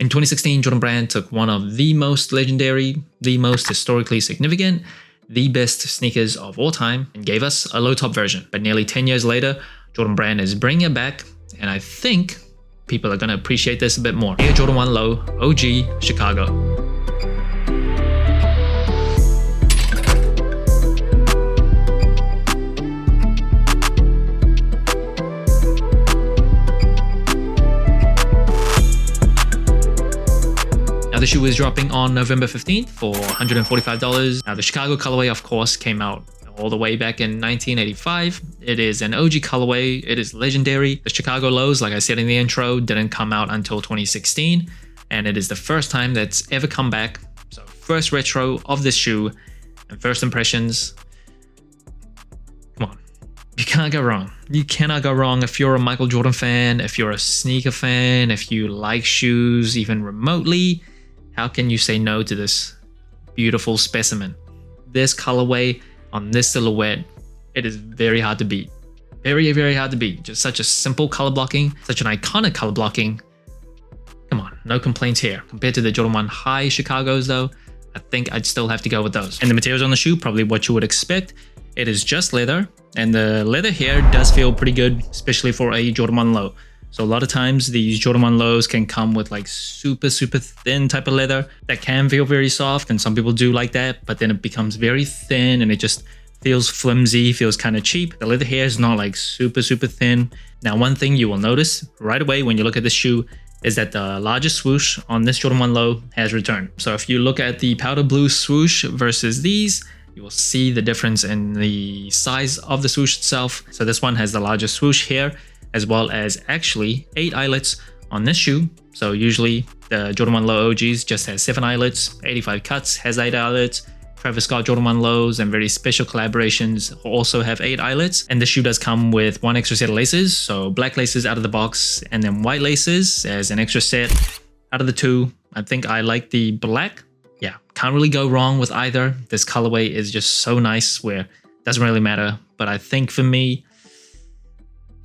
In 2016, Jordan Brand took one of the most legendary, the most historically significant, the best sneakers of all time and gave us a low top version. But nearly 10 years later, Jordan Brand is bringing it back, and I think people are going to appreciate this a bit more. Air Jordan 1 Low OG Chicago. Now the shoe is dropping on November 15th for $145. Now the Chicago colorway, of course, came out all the way back in 1985. It is an OG colorway. It is legendary. The Chicago lows, like I said in the intro, didn't come out until 2016, and it is the first time that's ever come back. So first retro of this shoe and first impressions. Come on, you can't go wrong. You cannot go wrong if you're a Michael Jordan fan, if you're a sneaker fan, if you like shoes even remotely. How can you say no to this beautiful specimen? This colorway on this silhouette, it is very hard to beat. Very, very hard to beat. Just such a simple color blocking, such an iconic color blocking. Come on, no complaints here. Compared to the Jordan 1 High Chicagos though, I think I'd still have to go with those. And the materials on the shoe, probably what you would expect. It is just leather, and the leather here does feel pretty good, especially for a Jordan 1 Low. So a lot of times these Jordan 1 Lows can come with like super thin type of leather that can feel very soft, and some people do like that, but then it becomes very thin and it just feels flimsy, feels kind of cheap. The leather here is not like super thin. Now one thing you will notice right away when you look at this shoe is that the largest swoosh on this Jordan 1 Low has returned. So if you look at the powder blue swoosh versus these, you will see the difference in the size of the swoosh itself. So this one has the largest swoosh here, as well as actually 8 eyelets on this shoe. So usually the Jordan 1 Low OGs just has 7 eyelets, 85 Cuts has 8 eyelets, Travis Scott Jordan 1 Lows and very special collaborations also have 8 eyelets. And the shoe does come with 1 extra set of laces, so black laces out of the box and then white laces as an extra set. Out of the two, I think I like the black. Yeah, can't really go wrong with either. This colorway is just so nice where it doesn't really matter. But I think for me,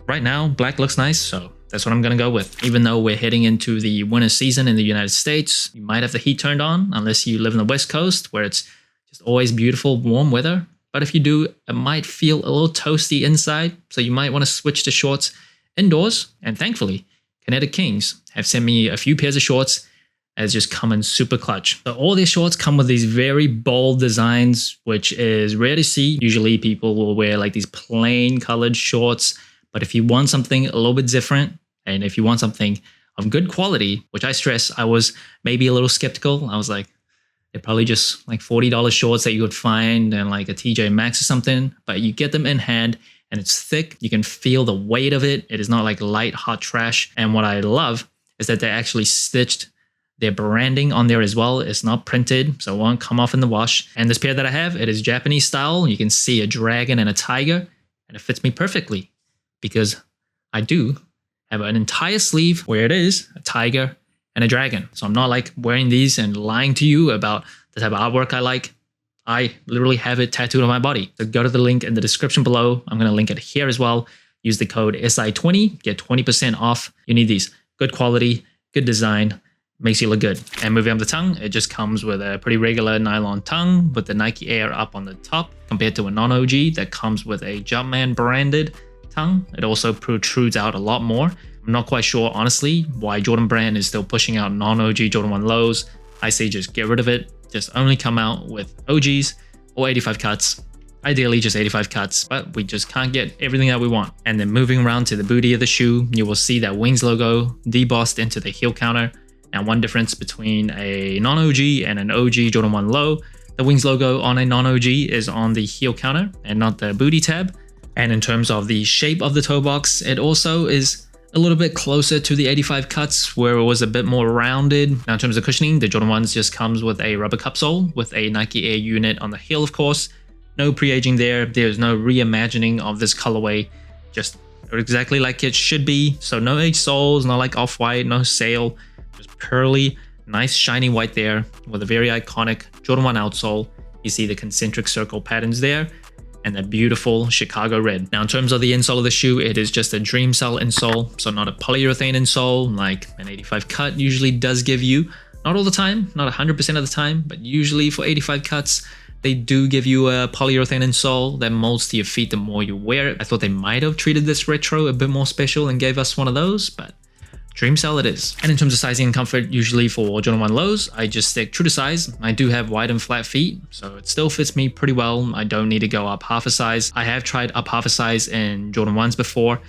right now, black looks nice, so that's what I'm gonna go with. Even though we're heading into the winter season in the United States, you might have the heat turned on unless you live in the West Coast where it's just always beautiful, warm weather. But if you do, it might feel a little toasty inside, so you might want to switch to shorts indoors. And thankfully, Kinetic Kings have sent me a few pairs of shorts as just come in super clutch. So all these shorts come with these very bold designs, which is rare to see. Usually people will wear like these plain colored shorts. But if you want something a little bit different, and if you want something of good quality, which I stress, I was maybe a little skeptical. I was like, they're probably just like $40 shorts that you would find in like a TJ Maxx or something, but you get them in hand and it's thick. You can feel the weight of it. It is not like light, hot trash. And what I love is that they actually stitched their branding on there as well. It's not printed, so it won't come off in the wash. And this pair that I have, it is Japanese style. You can see a dragon and a tiger, and it fits me perfectly because I do have an entire sleeve where it is a tiger and a dragon. So I'm not like wearing these and lying to you about the type of artwork I like. I literally have it tattooed on my body. So go to the link in the description below. I'm going to link it here as well. Use the code SI20, get 20% off. You need these. Good quality, good design, makes you look good. And moving up the tongue, it just comes with a pretty regular nylon tongue with the Nike Air up on the top compared to a non-OG that comes with a Jumpman branded tongue. It also protrudes out a lot more. I'm not quite sure, honestly, why Jordan Brand is still pushing out non-OG Jordan 1 Lows. I say just get rid of it. Just only come out with OGs or 85 Cuts. Ideally just 85 Cuts, but we just can't get everything that we want. And then moving around to the booty of the shoe, you will see that Wings logo debossed into the heel counter. Now one difference between a non-OG and an OG Jordan 1 Low, the Wings logo on a non-OG is on the heel counter and not the booty tab. And in terms of the shape of the toe box, it also is a little bit closer to the 85 Cuts where it was a bit more rounded. Now in terms of cushioning, the Jordan 1s just comes with a rubber cupsole with a Nike Air unit on the heel, of course. No pre-aging there. There's no reimagining of this colorway. Just exactly like it should be. So no aged soles, not like off-white, no sail. Just pearly, nice shiny white there with a very iconic Jordan 1 outsole. You see the concentric circle patterns there. and the beautiful Chicago red. Now in terms of the insole of the shoe, it is just a Dreamcell insole, so not a polyurethane insole like an 85 cut usually does give you. Not all the time, not 100% of the time, but usually for 85 cuts, they do give you a polyurethane insole that molds to your feet the more you wear it. I thought they might have treated this retro a bit more special and gave us one of those, but Dreamcell it is. And in terms of sizing and comfort, usually for Jordan 1 lows, I just stick true to size. I do have wide and flat feet, so it still fits me pretty well. I don't need to go up half a size. I have tried up half a size in Jordan 1s before.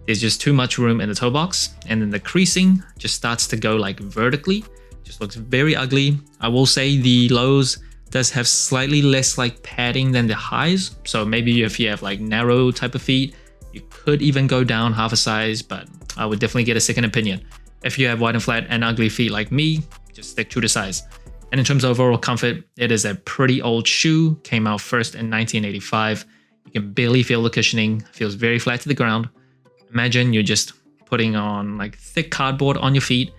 There's just too much room in the toe box, and then the creasing just starts to go like vertically. Just looks very ugly. I will say the lows does have slightly less like padding than the highs. So maybe if you have like narrow type of feet, you could even go down half a size, but I would definitely get a second opinion. If you have wide and flat and ugly feet like me, just stick true to size. And in terms of overall comfort, it is a pretty old shoe. Came out first in 1985. You can barely feel the cushioning. Feels very flat to the ground. Imagine you're just putting on like thick cardboard on your feet,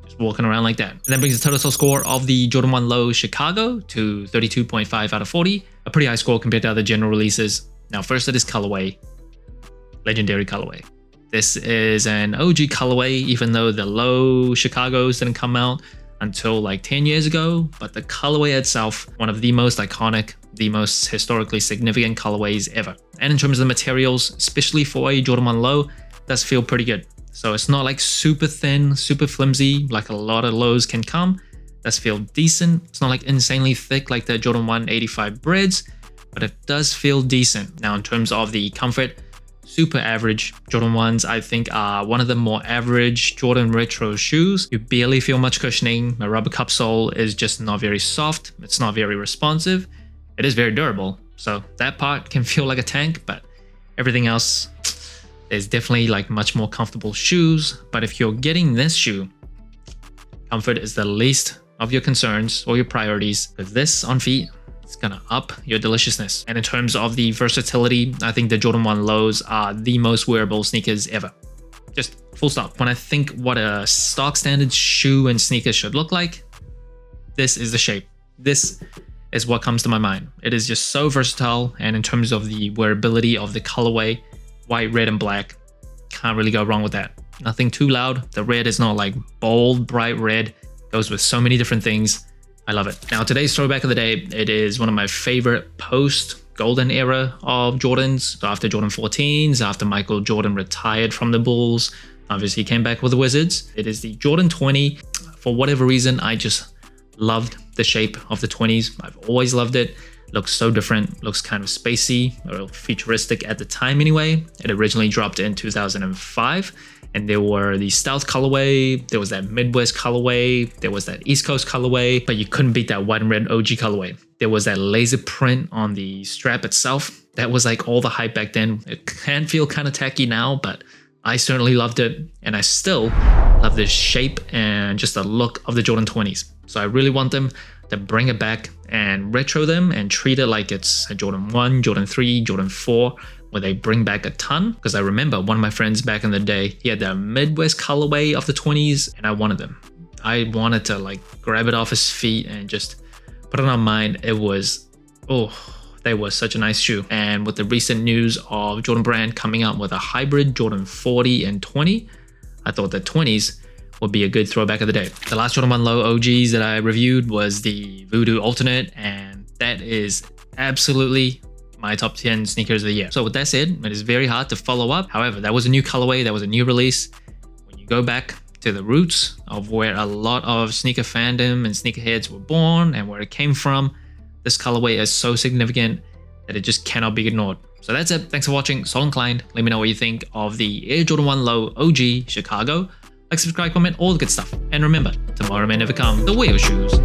just walking around like that. And that brings the total toe score of the Jordan 1 Low Chicago to 32.5 out of 40. A pretty high score compared to other general releases. Now first it is colorway. Legendary colorway. This is an OG colorway, even though the Low Chicagos didn't come out until like 10 years ago, but the colorway itself, one of the most iconic, the most historically significant colorways ever. And in terms of the materials, especially for a Jordan 1 Low, does feel pretty good. So it's not like super thin, super flimsy, like a lot of lows can come. Does feel decent. It's not like insanely thick like the Jordan 1 85 Breads, but it does feel decent. Now in terms of the comfort, super average. Jordan 1s, I think, are one of the more average Jordan retro shoes. You barely feel much cushioning. My rubber cup sole is just not very soft. It's not very responsive. It is very durable. So that part can feel like a tank, but everything else, there's definitely like much more comfortable shoes. But if you're getting this shoe, comfort is the least of your concerns or your priorities, because this on feet, it's gonna up your deliciousness. And in terms of the versatility, I think the Jordan 1 Lows are the most wearable sneakers ever. Just full stop. When I think what a stock standard shoe and sneaker should look like, this is the shape. This is what comes to my mind. It is just so versatile, and in terms of the wearability of the colorway, white, red, and black, can't really go wrong with that. Nothing too loud. The red is not like bold, bright red. Goes with so many different things. I love it. Now today's throwback of the day, it is one of my favorite post golden era of Jordans. So after Jordan 14s, after Michael Jordan retired from the Bulls, obviously he came back with the Wizards. It is the Jordan 20. For whatever reason, I just loved the shape of the 20s. I've always loved it. Looks so different, looks kind of spacey or futuristic at the time anyway. It originally dropped in 2005. And there were the Stealth colorway, there was that Midwest colorway, there was that East Coast colorway, but you couldn't beat that white and red OG colorway. There was that laser print on the strap itself. That was like all the hype back then. It can feel kind of tacky now, but I certainly loved it. And I still love the shape and just the look of the Jordan 20s. So I really want them to bring it back and retro them and treat it like it's a Jordan 1, Jordan 3, Jordan 4, where they bring back a ton. Because I remember one of my friends back in the day, he had the Midwest colorway of the 20s and I wanted them. I wanted to like grab it off his feet and just put it on mine. It was, oh, they were such a nice shoe. And with the recent news of Jordan Brand coming out with a hybrid Jordan 40 and 20, I thought the 20s would be a good throwback of the day. The last Jordan 1 Low OGs that I reviewed was the Voodoo Alternate, and that is absolutely my top 10 sneakers of the year. So with that said, it is very hard to follow up. However, that was a new colorway, that was a new release. When you go back to the roots of where a lot of sneaker fandom and sneakerheads were born and where it came from, this colorway is so significant that it just cannot be ignored. So that's it. Thanks for watching. So inclined. Let me know what you think of the Air Jordan 1 Low OG Chicago. Like, subscribe, comment, all the good stuff. And remember, tomorrow may never come. So wear your shoes.